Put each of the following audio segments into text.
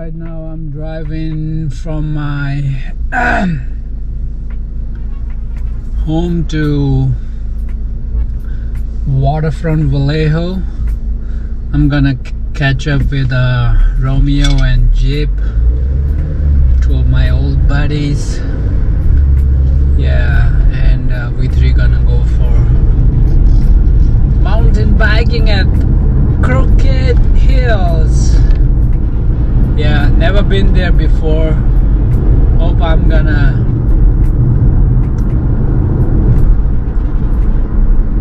Right now I'm driving from my home to waterfront Vallejo. I'm gonna catch up with Romeo and Jeep, two of my old buddies. Yeah, and we three gonna go for mountain biking at Crockett Hills. Yeah, never been there before. Hope I'm gonna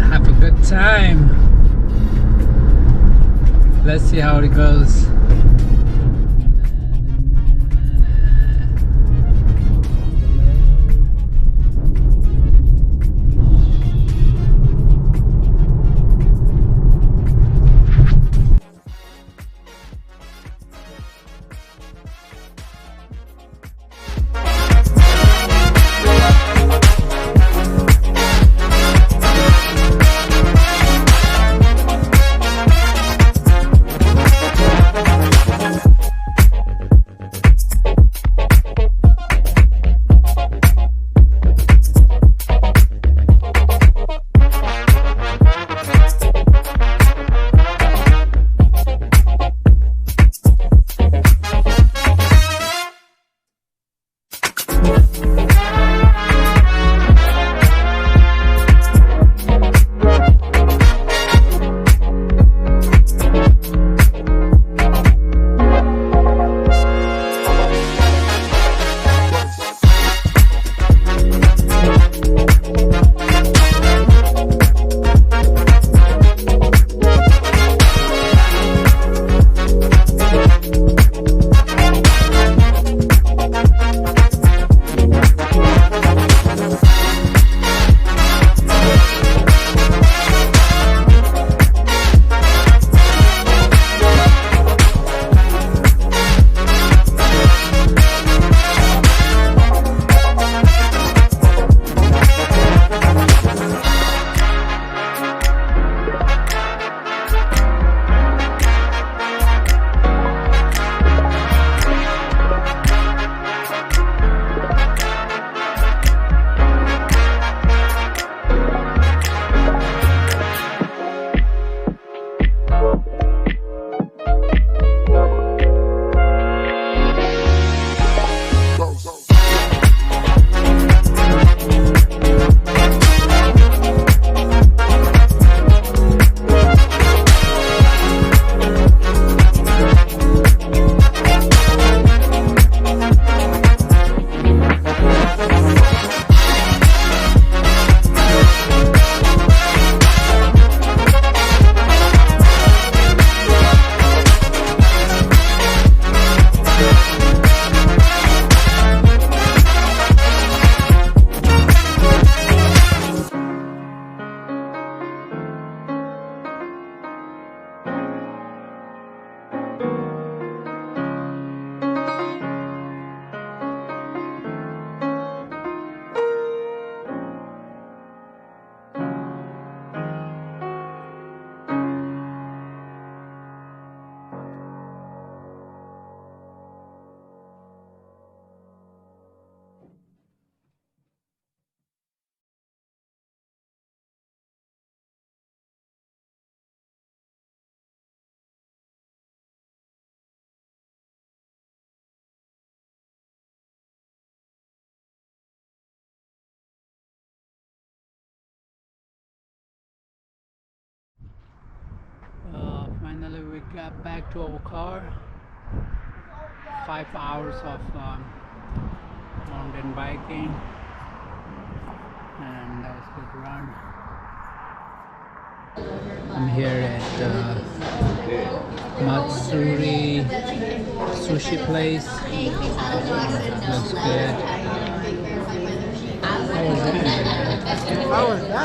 have a good time. Let's see how it goes. Finally we got back to our car. 5 hours of mountain biking, and that was a good run. I'm here at Matsuri sushi place. Looks good. How was that?